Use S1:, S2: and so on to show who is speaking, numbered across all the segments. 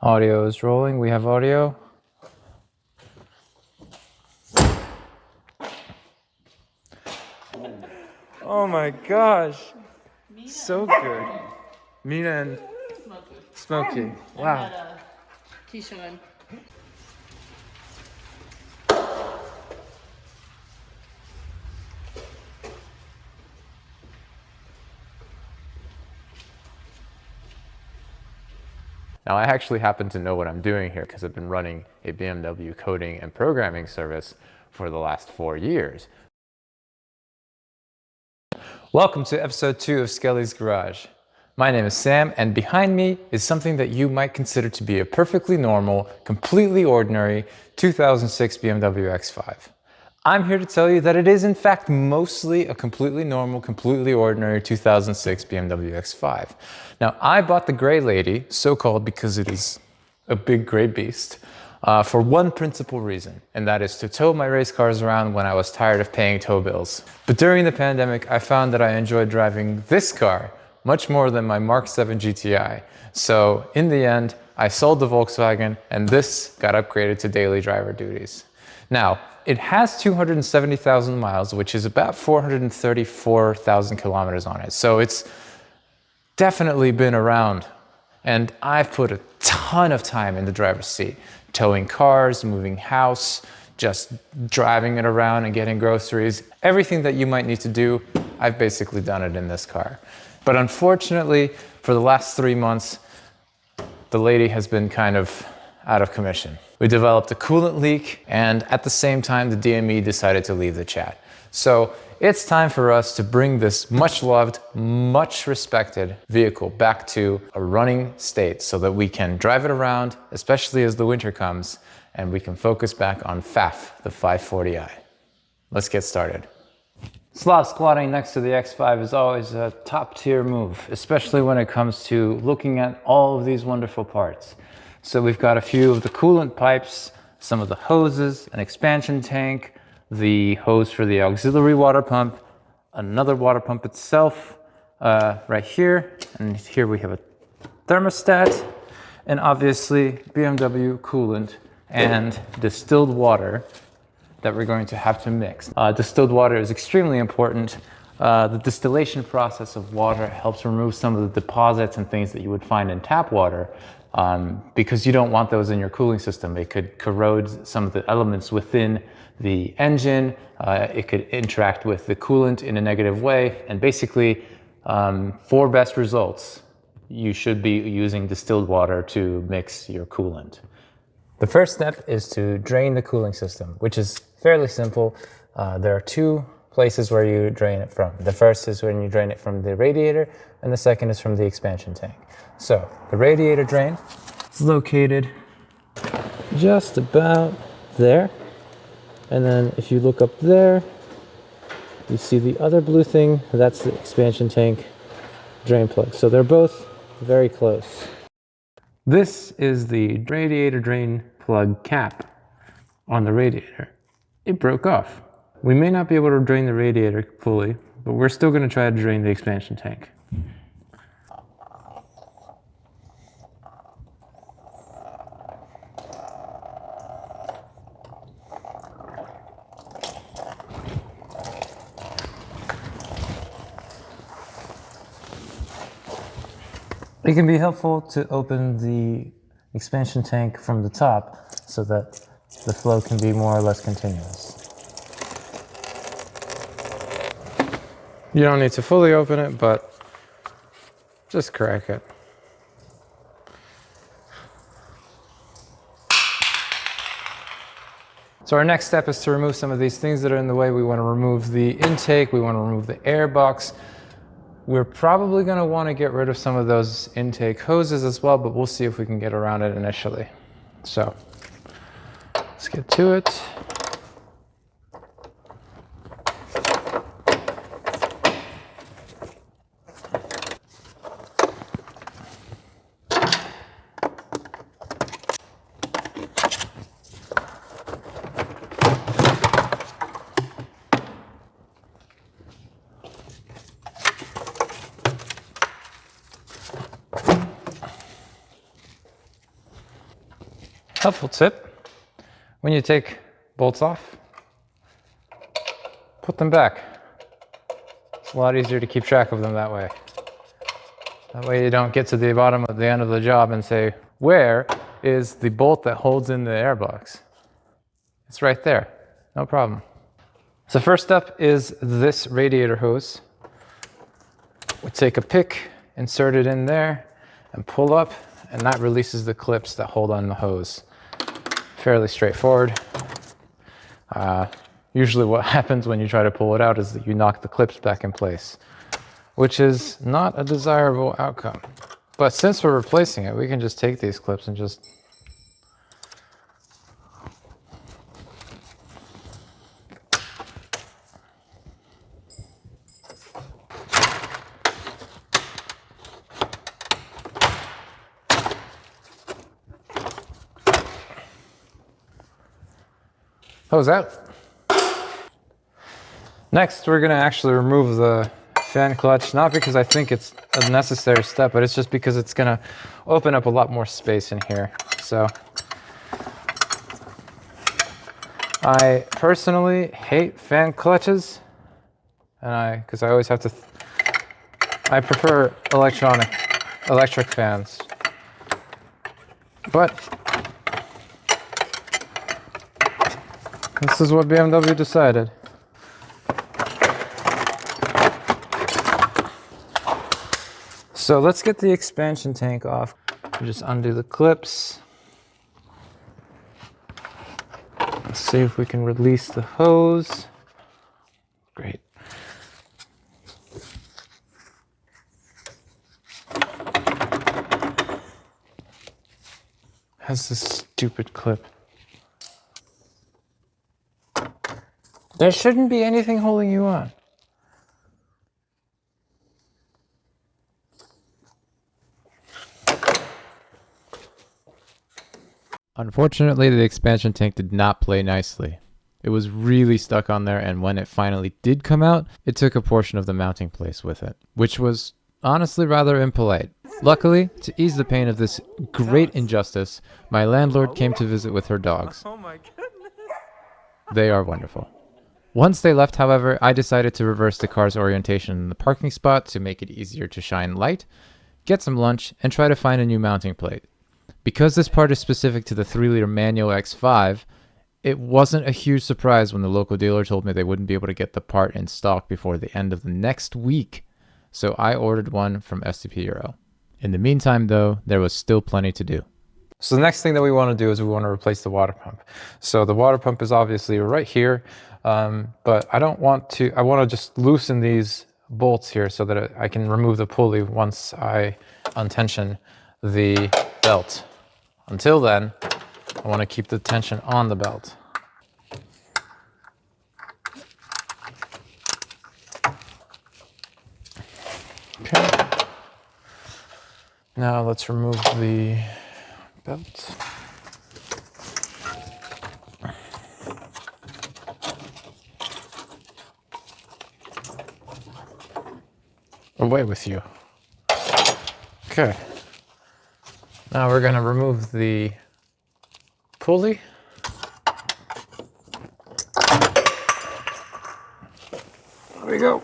S1: Audio is rolling. We have audio. Oh my gosh. So good. Mina and Smokey. Wow. Now, I actually happen to know what I'm doing here because I've been running a BMW coding and programming service for the last 4 years. Welcome to episode 2 of Skelly's Garage. My name is Sam, and behind me is something that you might consider to be a perfectly normal, completely ordinary 2006 BMW X5. I'm here to tell you that it is in fact mostly a completely normal, completely ordinary 2006 BMW X5. Now, I bought the gray lady, so-called because it is a big gray beast, for one principal reason, and that is to tow my race cars around when I was tired of paying tow bills. But during the pandemic, I found that I enjoyed driving this car much more than my Mark 7 GTI. So in the end, I sold the Volkswagen, and this got upgraded to daily driver duties. Now, it has 270,000 miles, which is about 434,000 kilometers on it. So it's definitely been around. And I've put a ton of time in the driver's seat, towing cars, moving house, just driving it around and getting groceries. Everything that you might need to do, I've basically done it in this car. But unfortunately, for the last 3 months, the lady has been kind of out of commission. We developed a coolant leak, and at the same time, the DME decided to leave the chat. So it's time for us to bring this much loved, much respected vehicle back to a running state so that we can drive it around, especially as the winter comes, and we can focus back on FAF, the 540i. Let's get started. Slot squatting next to the X5 is always a top tier move, especially when it comes to looking at all of these wonderful parts. So we've got a few of the coolant pipes, some of the hoses, an expansion tank, the hose for the auxiliary water pump, another water pump itself right here, and here we have a thermostat, and obviously BMW coolant and distilled water that we're going to have to mix. Distilled water is extremely important. The distillation process of water helps remove some of the deposits and things that you would find in tap water, because you don't want those in your cooling system. It could corrode some of the elements within the engine. It could interact with the coolant in a negative way. And basically, for best results, you should be using distilled water to mix your coolant. The first step is to drain the cooling system, which is fairly simple. There are two places where you drain it from. The first is when you drain it from the radiator, and the second is from the expansion tank. So the radiator drain is located just about there. And then if you look up there, you see the other blue thing, that's the expansion tank drain plug. So they're both very close. This is the radiator drain plug cap on the radiator. It broke off. We may not be able to drain the radiator fully, but we're still going to try to drain the expansion tank. It can be helpful to open the expansion tank from the top so that the flow can be more or less continuous. You don't need to fully open it, but just crack it. So our next step is to remove some of these things that are in the way. We want to remove the intake, we want to remove the air box. We're probably going to want to get rid of some of those intake hoses as well, but we'll see if we can get around it initially. So let's get to it. Helpful tip, when you take bolts off, put them back. It's a lot easier to keep track of them that way. That way you don't get to the bottom of the end of the job and say, where is the bolt that holds in the airbox? It's right there, no problem. So first up is this radiator hose. We take a pick, insert it in there, and pull up, and that releases the clips that hold on the hose. Fairly straightforward. Usually what happens when you try to pull it out is that you knock the clips back in place, which is not a desirable outcome. But since we're replacing it, we can just take these clips and just hose out. Next, we're gonna actually remove the fan clutch, not because I think it's a necessary step, but it's just because it's gonna open up a lot more space in here. So, I personally hate fan clutches, and because I always have to, I prefer electric fans. But this is what BMW decided. So let's get the expansion tank off. We just undo the clips. Let's see if we can release the hose. Great. Has this stupid clip. There shouldn't be anything holding you on. Unfortunately, the expansion tank did not play nicely. It was really stuck on there, and when it finally did come out, it took a portion of the mounting place with it, which was honestly rather impolite. Luckily, to ease the pain of this great injustice, my landlord came to visit with her dogs.
S2: Oh my goodness.
S1: They are wonderful. Once they left, however, I decided to reverse the car's orientation in the parking spot to make it easier to shine light, get some lunch, and try to find a new mounting plate. Because this part is specific to the 3-liter manual X5, it wasn't a huge surprise when the local dealer told me they wouldn't be able to get the part in stock before the end of the next week, so I ordered one from STP Euro. In the meantime, though, there was still plenty to do. So the next thing that we want to do is we want to replace the water pump. So the water pump is obviously right here, but I want to just loosen these bolts here so that I can remove the pulley once I untension the belt. Until then, I want to keep the tension on the belt. Okay. Now let's remove the belt. Away with you. Okay. Now we're going to remove the pulley. There we go.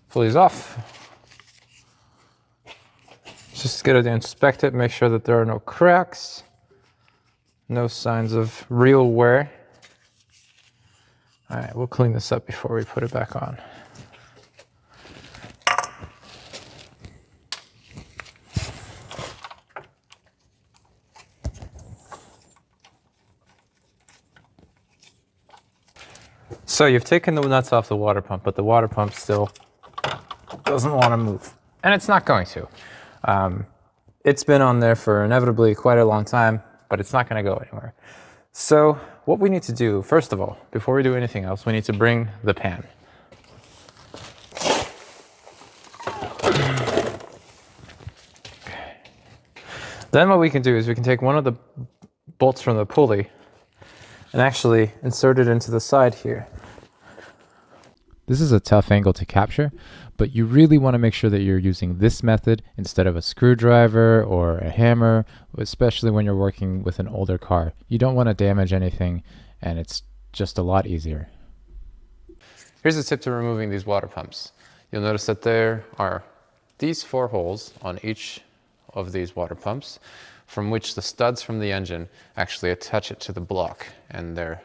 S1: Pulley's off. Just get to inspect it, make sure that there are no cracks, no signs of real wear. All right, we'll clean this up before we put it back on. So you've taken the nuts off the water pump, but the water pump still doesn't want to move. And it's not going to. It's been on there for inevitably quite a long time, but it's not going to go anywhere. So what we need to do, first of all, before we do anything else, we need to bring the pan. Okay. Then what we can do is we can take one of the bolts from the pulley and actually insert it into the side here. This is a tough angle to capture, but you really want to make sure that you're using this method instead of a screwdriver or a hammer, especially when you're working with an older car. You don't want to damage anything, and it's just a lot easier. Here's a tip to removing these water pumps. You'll notice that there are these 4 holes on each of these water pumps, from which the studs from the engine actually attach it to the block, and they're,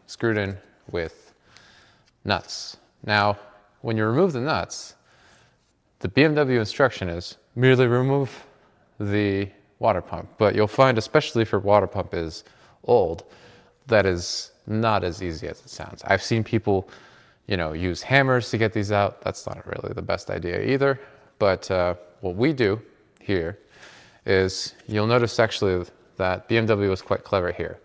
S1: screwed in with nuts. Now, when you remove the nuts, the BMW instruction is merely remove the water pump, but you'll find, especially if your water pump is old, that is not as easy as it sounds. I've seen people, use hammers to get these out. That's not really the best idea either, but what we do here is, you'll notice actually that BMW was quite clever here.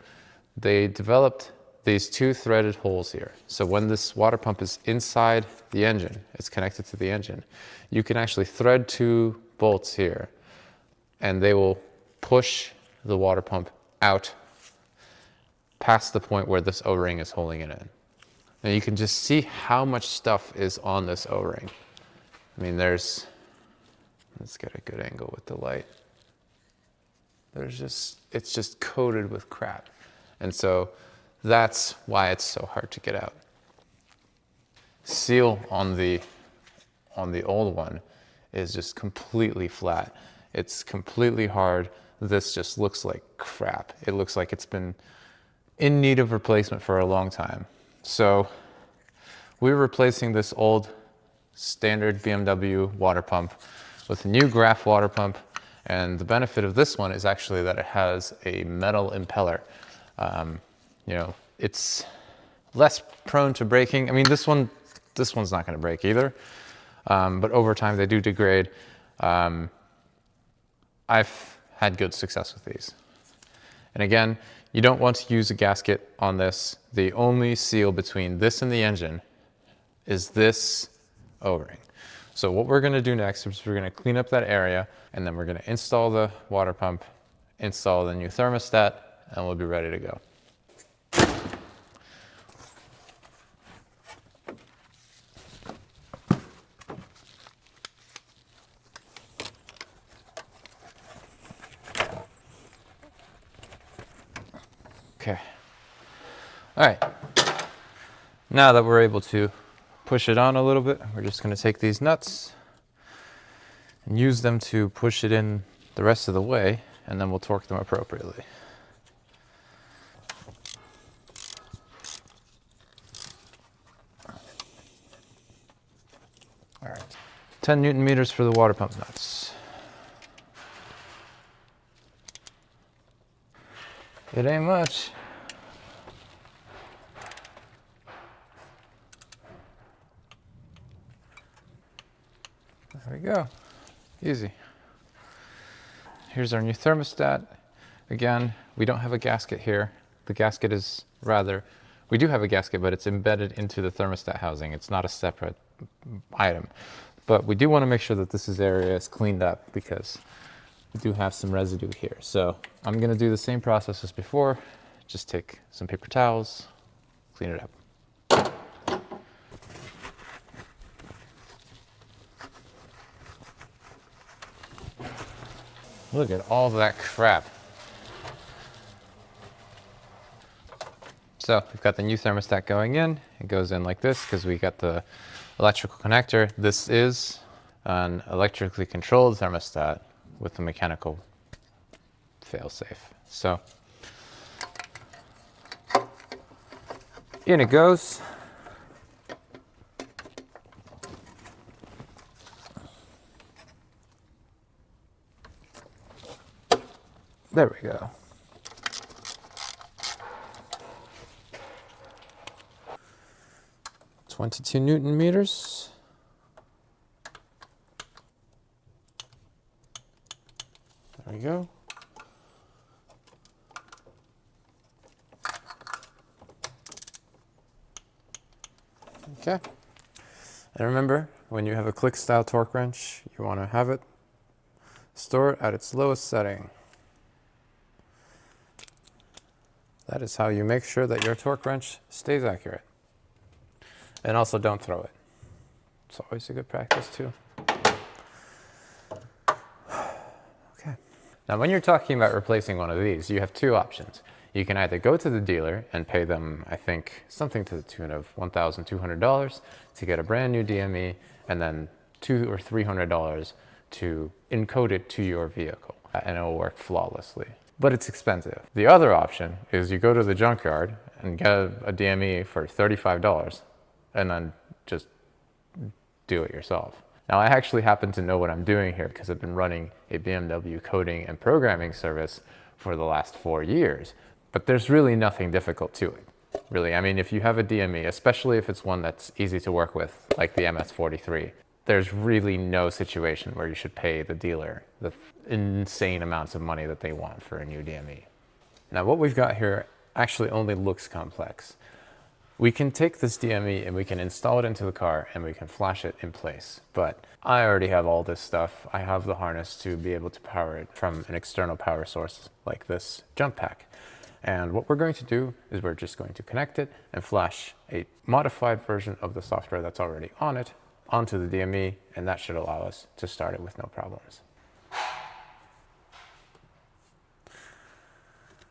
S1: They developed these 2 threaded holes here. So when this water pump is inside the engine, it's connected to the engine, you can actually thread 2 bolts here, and they will push the water pump out past the point where this O-ring is holding it in. And you can just see how much stuff is on this O-ring. I mean, let's get a good angle with the light. It's just coated with crap. And so that's why it's so hard to get out. Seal on the old one is just completely flat. It's completely hard. This just looks like crap. It looks like it's been in need of replacement for a long time. So we're replacing this old standard BMW water pump with a new Graph water pump. And the benefit of this one is actually that it has a metal impeller. It's less prone to breaking. I mean, this one's not going to break either, but over time they do degrade. I've had good success with these. And again, you don't want to use a gasket on this. The only seal between this and the engine is this O-ring. So what we're going to do next is we're going to clean up that area, and then we're going to install the water pump, install the new thermostat, and we'll be ready to go. Okay. All right. Now that we're able to push it on a little bit, we're just going to take these nuts and use them to push it in the rest of the way, and then we'll torque them appropriately. All right, 10 Newton meters for the water pump nuts. It ain't much. There we go, easy. Here's our new thermostat. Again, we don't have a gasket here. The gasket is we do have a gasket, but it's embedded into the thermostat housing. It's not a separate item. But we do want to make sure that this area is cleaned up because we do have some residue here. So I'm going to do the same process as before. Just take some paper towels, clean it up. Look at all that crap. So we've got the new thermostat going in. It goes in like this because we got the electrical connector. This is an electrically controlled thermostat with a mechanical failsafe. So in it goes. There we go. .22 Newton meters. There we go. Okay. And remember, when you have a click style torque wrench, you want to have it store it at its lowest setting. That is how you make sure that your torque wrench stays accurate. And also don't throw it. It's always a good practice too. Okay. Now when you're talking about replacing one of these, you have two options. You can either go to the dealer and pay them, I think, something to the tune of $1,200 to get a brand new DME, and then $200 or $300 to encode it to your vehicle, and it will work flawlessly. But it's expensive. The other option is you go to the junkyard and get a DME for $35 and then just do it yourself. Now I actually happen to know what I'm doing here because I've been running a BMW coding and programming service for the last 4 years, but there's really nothing difficult to it. Really, I mean, if you have a DME, especially if it's one that's easy to work with, like the MS43, there's really no situation where you should pay the dealer the insane amounts of money that they want for a new DME. Now what we've got here actually only looks complex. We can take this DME and we can install it into the car and we can flash it in place. But I already have all this stuff. I have the harness to be able to power it from an external power source like this jump pack. And what we're going to do is we're just going to connect it and flash a modified version of the software that's already on it onto the DME, and that should allow us to start it with no problems.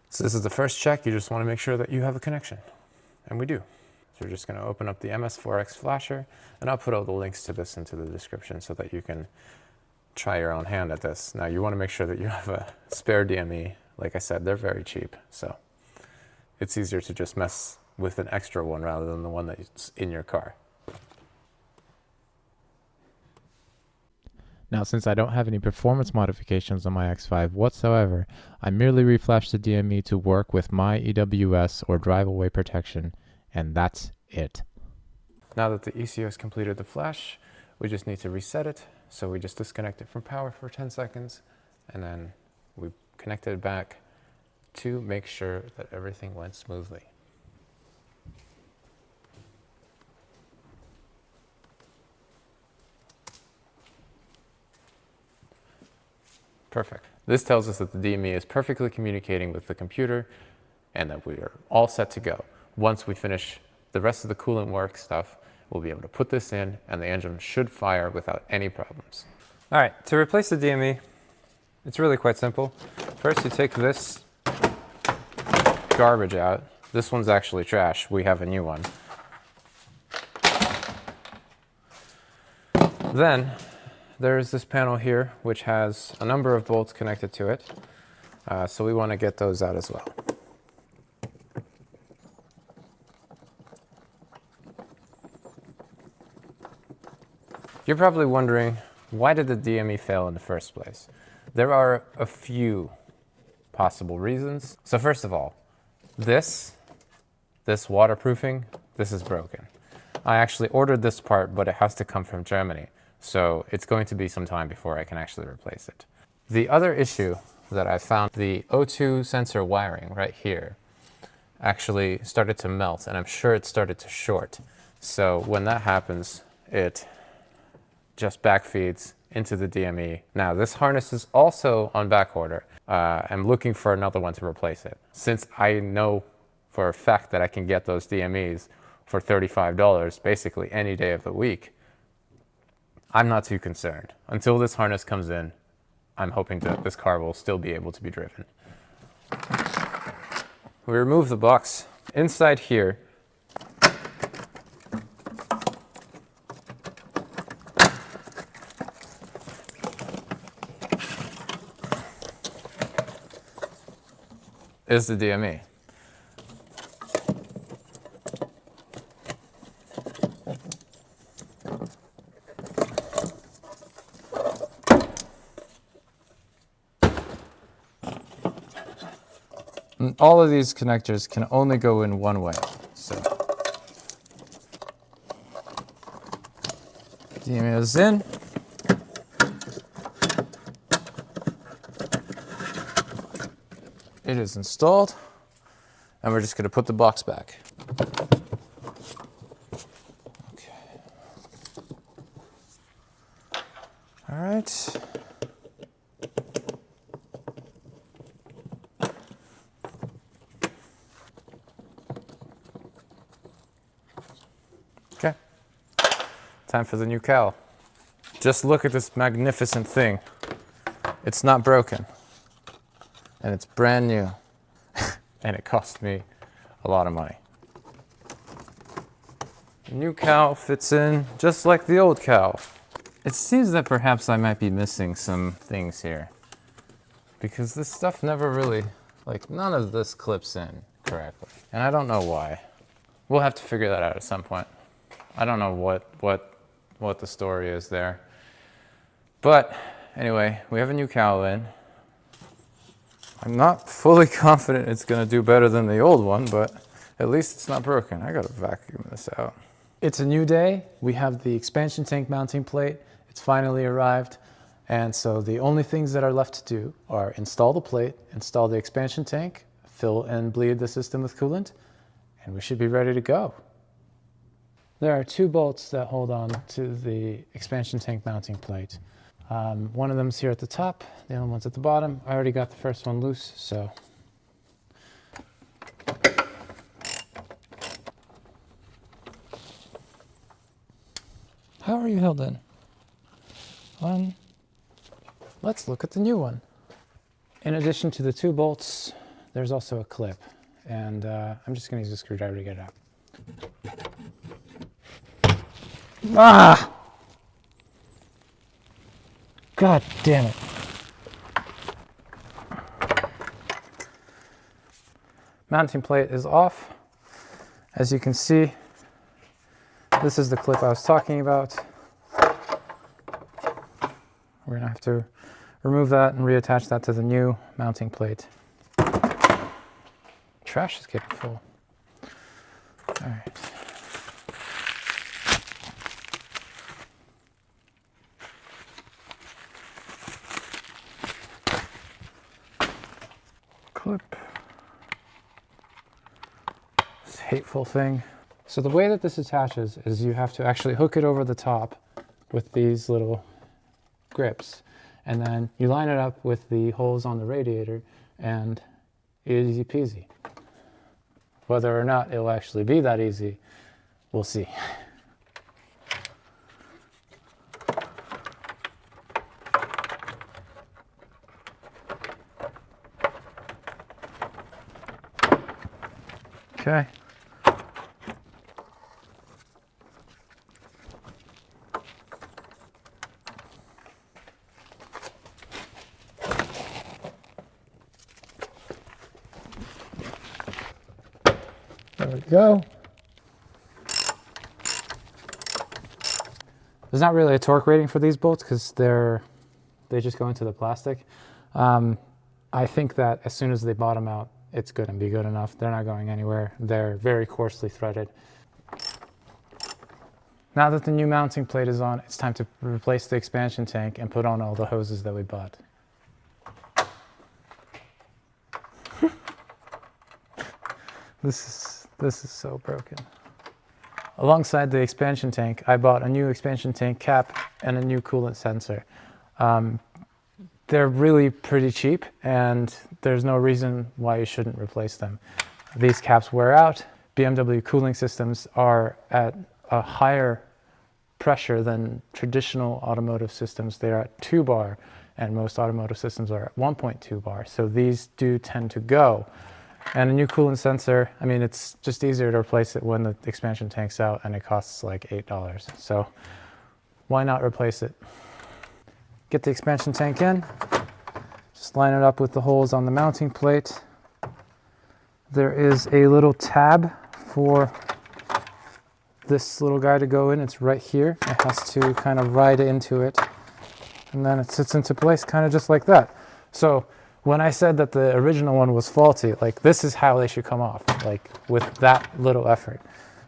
S1: So this is the first check. You just want to make sure that you have a connection, and we do. So we're just going to open up the MS4X flasher, and I'll put all the links to this into the description so that you can try your own hand at this. Now you want to make sure that you have a spare DME. Like I said, they're very cheap, so it's easier to just mess with an extra one rather than the one that's in your car.
S2: Now, since I don't have any performance modifications on my X5 whatsoever, I merely reflashed the DME to work with my EWS or drive-away protection, and that's it.
S1: Now that the ECU has completed the flash, we just need to reset it. So we just disconnect it from power for 10 seconds, and then we connect it back to make sure that everything went smoothly. Perfect. This tells us that the DME is perfectly communicating with the computer and that we are all set to go. Once we finish the rest of the coolant work stuff, we'll be able to put this in and the engine should fire without any problems. All right, to replace the DME, it's really quite simple. First, you take this garbage out. This one's actually trash. We have a new one. Then, there's this panel here, which has a number of bolts connected to it. So we want to get those out as well. You're probably wondering, why did the DME fail in the first place? There are a few possible reasons. So first of all, this waterproofing, this is broken. I actually ordered this part, but it has to come from Germany. So it's going to be some time before I can actually replace it. The other issue that I found, the O2 sensor wiring right here actually started to melt, and I'm sure it started to short. So when that happens, it just backfeeds into the DME. Now this harness is also on back order. I'm looking for another one to replace it. Since I know for a fact that I can get those DMEs for $35 basically any day of the week, I'm not too concerned. Until this harness comes in, I'm hoping that this car will still be able to be driven. We remove the box. Inside here, is the DME. And all of these connectors can only go in one way. So DME is in. It is installed, and we're just going to put the box back. Okay. All right. Okay. Time for the new cowl. Just look at this magnificent thing. It's not broken. And it's brand new. And it cost me a lot of money. The new cowl fits in just like the old cowl. It seems that perhaps I might be missing some things here, because this stuff never really, like, none of this clips in correctly. And I don't know why. We'll have to figure that out at some point. I don't know what the story is there. But anyway, we have a new cowl in. I'm not fully confident it's gonna do better than the old one, but at least it's not broken. I gotta vacuum this out. It's a new day. We have the expansion tank mounting plate. It's finally arrived. And so the only things that are left to do are install the plate, install the expansion tank, fill and bleed the system with coolant, and we should be ready to go. There are two bolts that hold on to the expansion tank mounting plate. One of them is here at the top, the other one's at the bottom. I already got the first one loose, so. How are you held in? One. Let's look at the new one. In addition to the two bolts, there's also a clip, and I'm just going to use a screwdriver to get it out. Ah! God damn it. Mounting plate is off. As you can see, this is the clip I was talking about. We're going to have to remove that and reattach that to the new mounting plate. Trash is getting full. All right. Clip. This hateful thing. So the way that this attaches is you have to actually hook it over the top with these little grips, and then you line it up with the holes on the radiator, and easy peasy. Whether or not it'll actually be that easy, we'll see. Okay. There we go. There's not really a torque rating for these bolts because they just go into the plastic. I think that as soon as they bottom out, it's going to be good enough. They're not going anywhere. They're very coarsely threaded. Now that the new mounting plate is on, it's time to replace the expansion tank and put on all the hoses that we bought. This is so broken. Alongside the expansion tank, I bought a new expansion tank cap and a new coolant sensor. They're really pretty cheap, and there's no reason why you shouldn't replace them. These caps wear out. BMW cooling systems are at a higher pressure than traditional automotive systems. They're at 2 bar, and most automotive systems are at 1.2 bar. So these do tend to go. And a new coolant sensor, I mean, it's just easier to replace it when the expansion tank's out, and it costs like $8. So why not replace it? Get the expansion tank in, just line it up with the holes on the mounting plate. There is a little tab for this little guy to go in. It's right here. It has to kind of ride into it, and then it sits into place kind of just like that. So when I said that the original one was faulty, like, this is how they should come off, like, with that little effort.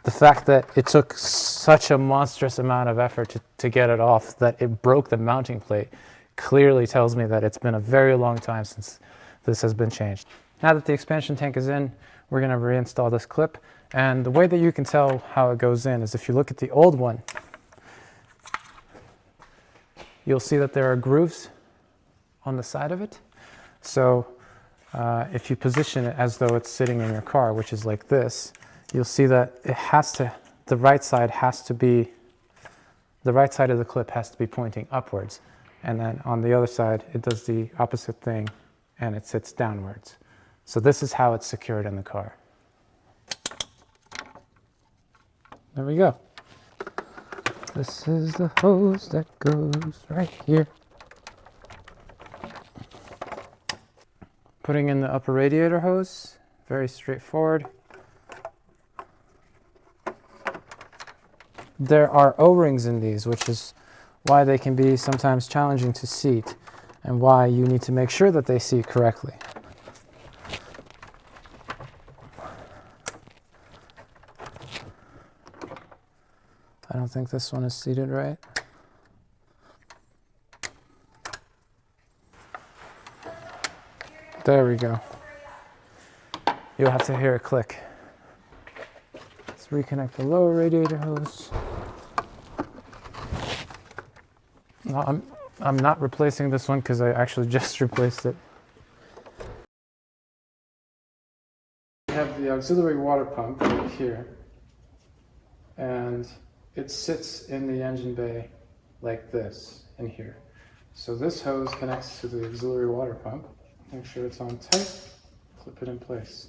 S1: The fact that it took such a monstrous amount of effort to get it off, that it broke the mounting plate, clearly tells me that it's been a very long time since this has been changed. Now that the expansion tank is in, we're going to reinstall this clip. And the way that you can tell how it goes in is if you look at the old one, you'll see that there are grooves on the side of it. So if you position it as though it's sitting in your car, which is like this, you'll see that it has to, the right side has to be the right side of the clip has to be pointing upwards. And then on the other side, it does the opposite thing and it sits downwards. So this is how it's secured in the car. There we go. This is the hose that goes right here. Putting in the upper radiator hose, very straightforward. There are O-rings in these, which is why they can be sometimes challenging to seat and why you need to make sure that they seat correctly. I don't think this one is seated right. There we go. You'll have to hear it click. Let's reconnect the lower radiator hose. No, I'm not replacing this one because I actually just replaced it. I have the auxiliary water pump right here, and it sits in the engine bay like this in here. So this hose connects to the auxiliary water pump. Make sure it's on tight, clip it in place.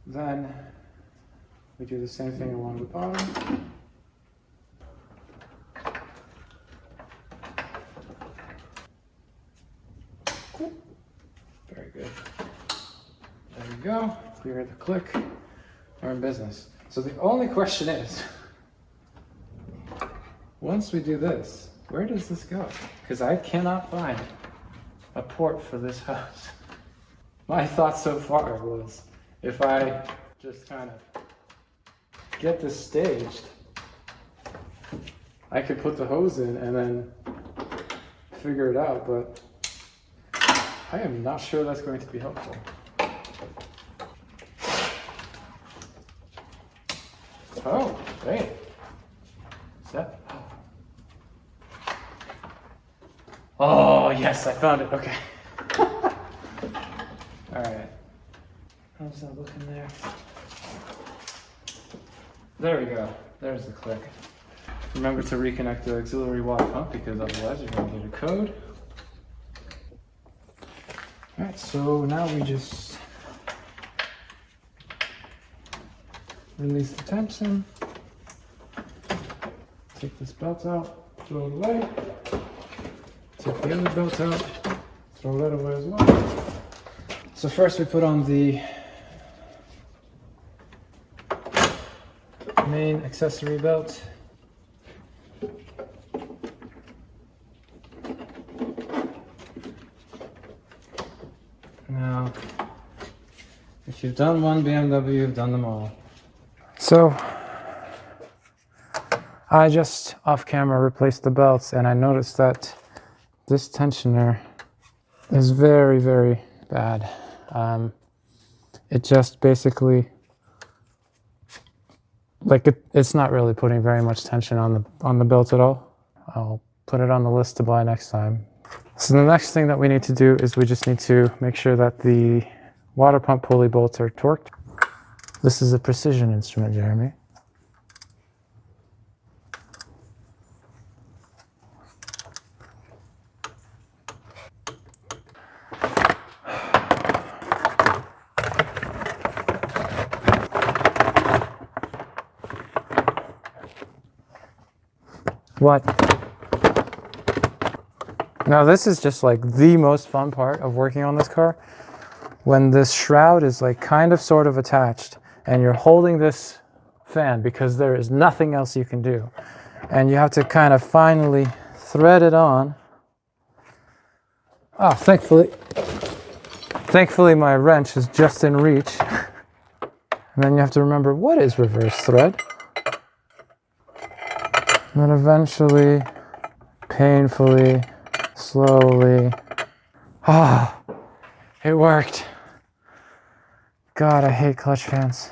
S1: Then we do the same thing along the bottom. Cool. Very good. There we go. You heard the click. We're in business. So the only question is, once we do this, where does this go? Because I cannot find a port for this hose. My thought so far was, if I just kind of get this staged, I could put the hose in and then figure it out, but I am not sure that's going to be helpful. Oh, wait. Is that? Oh, yes, I found it. Okay. All right. How's that looking there? There we go. There's the click. Remember to reconnect the auxiliary water pump because otherwise you're going to get a code. All right, so now we just release the tension. Take this belt out, throw it away. Take the other belt out, throw that away as well. So first we put on the main accessory belt. Now, if you've done one BMW, you've done them all. So, I just off camera replaced the belts and I noticed that this tensioner is very, very bad. It just basically, like it's not really putting very much tension on the belt at all. I'll put it on the list to buy next time. So the next thing that we need to do is we just need to make sure that the water pump pulley bolts are torqued. This is a precision instrument, Jeremy. What? Now this is just like the most fun part of working on this car. When this shroud is like kind of sort of attached and you're holding this fan because there is nothing else you can do. And you have to kind of finally thread it on. Oh, thankfully my wrench is just in reach. And then you have to remember, what is reverse thread? And then eventually, painfully, slowly, it worked. God, I hate clutch fans.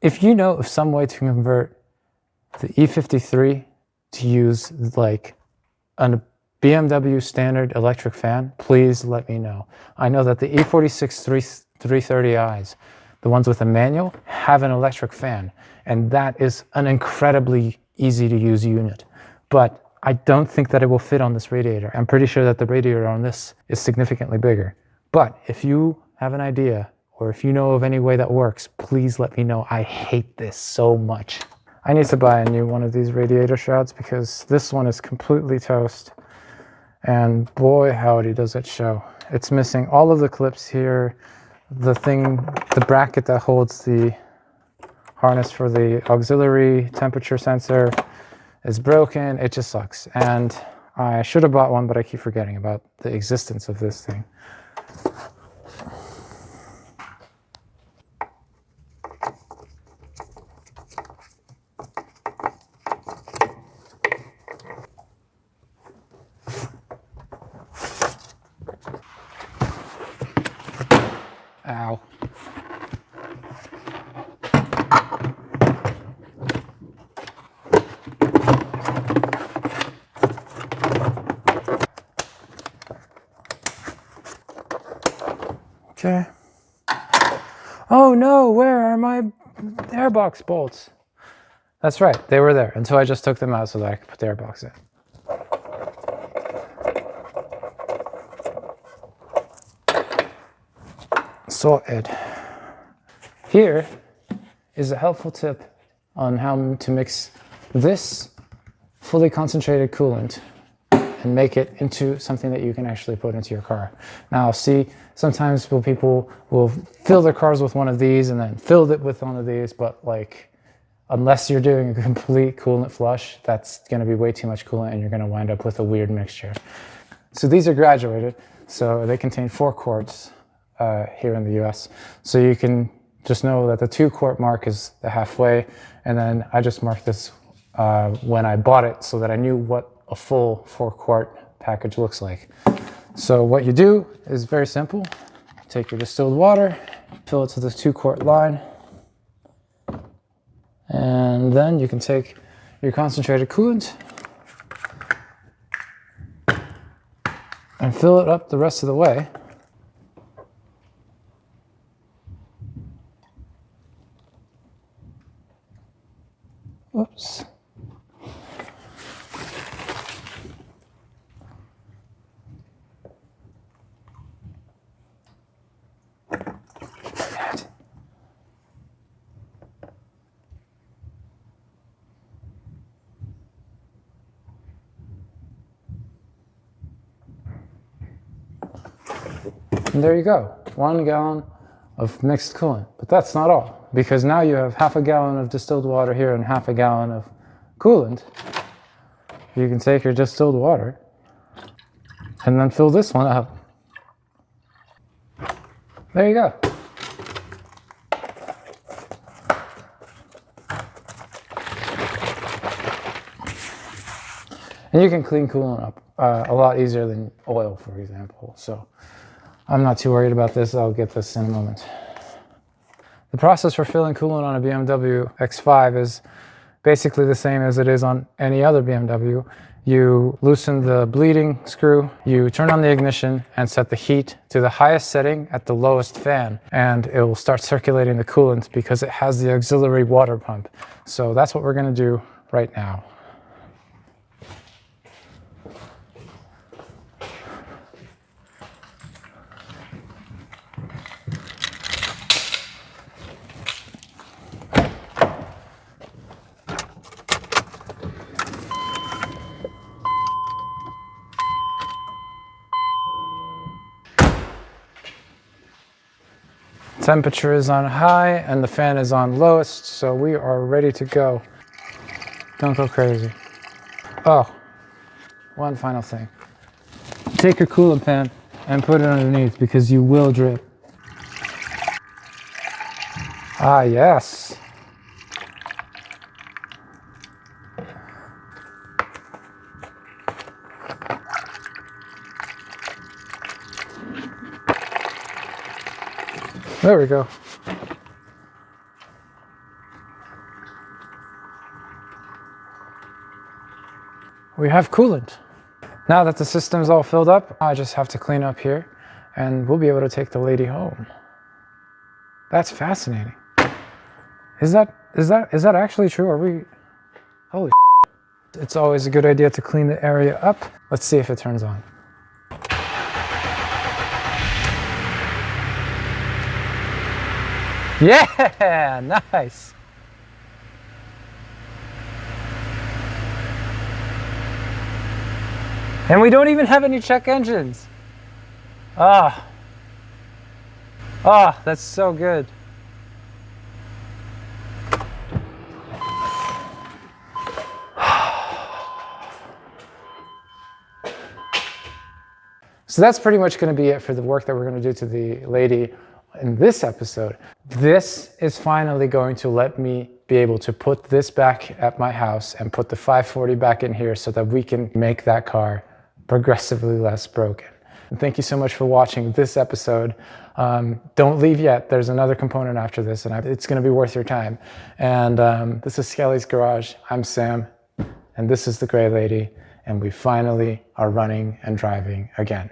S1: If you know of some way to convert the E53 to use like a BMW standard electric fan, please let me know. I know that the E46 330i's, the ones with a manual, have an electric fan. And that is an incredibly easy to use unit. But I don't think that it will fit on this radiator. I'm pretty sure that the radiator on this is significantly bigger. But if you have an idea, or if you know of any way that works, please let me know. I hate this so much. I need to buy a new one of these radiator shrouds because this one is completely toast. And boy, howdy does it show. It's missing all of the clips here. The bracket that holds the harness for the auxiliary temperature sensor is broken. It just sucks. And I should have bought one, but I keep forgetting about the existence of this thing. Ow. Okay. Oh no, where are my airbox bolts? That's right, they were there until I just took them out so that I could put the airbox in. Sorted. Here is a helpful tip on how to mix this fully concentrated coolant and make it into something that you can actually put into your car. Now, see, sometimes people will fill their cars with one of these and then fill it with one of these, but like, unless you're doing a complete coolant flush, that's gonna be way too much coolant and you're gonna wind up with a weird mixture. So these are graduated, so they contain 4 quarts here in the US. So you can just know that the 2-quart mark is the halfway, and then I just marked this when I bought it so that I knew what a full 4-quart package looks like. So what you do is very simple. Take your distilled water, fill it to the 2-quart line, and then you can take your concentrated coolant and fill it up the rest of the way. Oops. And there you go, 1 gallon of mixed coolant. But that's not all, because now you have half a gallon of distilled water here and half a gallon of coolant. You can take your distilled water and then fill this one up. There you go. And you can clean coolant up a lot easier than oil, for example. So I'm not too worried about this. I'll get this in a moment. The process for filling coolant on a BMW X5 is basically the same as it is on any other BMW. You loosen the bleeding screw, you turn on the ignition and set the heat to the highest setting at the lowest fan, and it will start circulating the coolant because it has the auxiliary water pump. So that's what we're going to do right now. Temperature is on high and the fan is on lowest, so we are ready to go. Don't go crazy. Oh, one final thing. Take your coolant pan and put it underneath because you will drip. Ah, yes. There we go. We have coolant. Now that the system's all filled up, I just have to clean up here and we'll be able to take the lady home. That's fascinating. Is that actually true? Are we, holy shit. It's always a good idea to clean the area up. Let's see if it turns on. Yeah, nice. And we don't even have any check engines. Ah. Ah, that's so good. So that's pretty much going to be it for the work that we're going to do to the lady in this episode. This is finally going to let me be able to put this back at my house and put the 540 back in here so that we can make that car progressively less broken. And thank you so much for watching this episode. Don't leave yet. There's another component after this, and it's going to be worth your time. And this is Skelly's Garage. I'm Sam, and this is the Gray Lady, and we finally are running and driving again.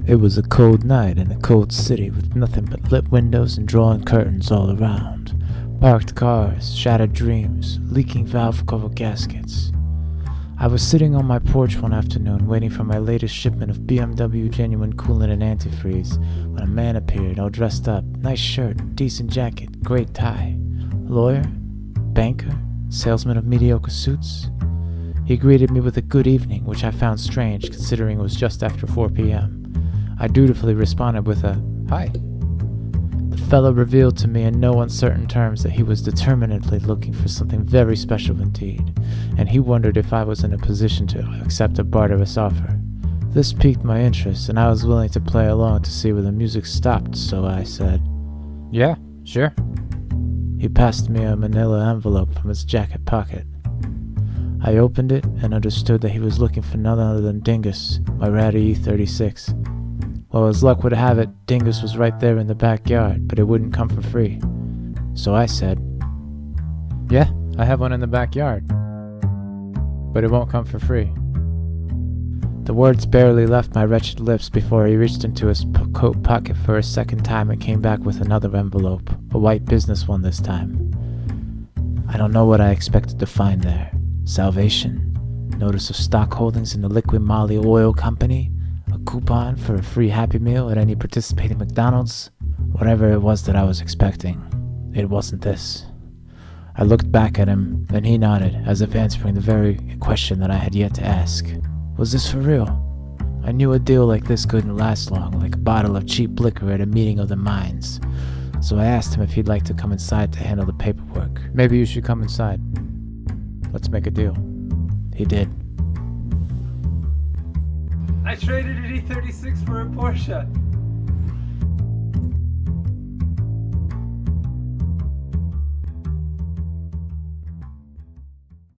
S2: It was a cold night in a cold city with nothing but lit windows and drawn curtains all around. Parked cars, shattered dreams, leaking valve cover gaskets. I was sitting on my porch one afternoon waiting for my latest shipment of BMW genuine coolant and antifreeze when a man appeared all dressed up, nice shirt, decent jacket, great tie. Lawyer? Banker? Salesman of mediocre suits? He greeted me with a good evening, which I found strange considering it was just after 4 p.m. I dutifully responded with a hi. The fellow revealed to me in no uncertain terms that he was determinedly looking for something very special indeed, and he wondered if I was in a position to accept a barterous offer. This piqued my interest, and I was willing to play along to see where the music stopped, so I said, "Yeah, sure." He passed me a manila envelope from his jacket pocket. I opened it and understood that he was looking for none other than Dingus, my ratty E36. Well, as luck would have it, Dingus was right there in the backyard, but it wouldn't come for free. So I said, "Yeah, I have one in the backyard, but it won't come for free." The words barely left my wretched lips before he reached into his coat pocket for a second time and came back with another envelope, a white business one this time. I don't know what I expected to find there. Salvation? Notice of stock holdings in the Liquid Moly Oil Company? A coupon for a free Happy Meal at any participating McDonald's? Whatever it was that I was expecting, it wasn't this. I looked back at him, then he nodded, as if answering the very question that I had yet to ask. Was this for real? I knew a deal like this couldn't last long, like a bottle of cheap liquor at a meeting of the minds. So I asked him if he'd like to come inside to handle the paperwork.
S1: Maybe you should come inside. Let's make a deal.
S2: He did.
S1: I traded an E36 for a Porsche.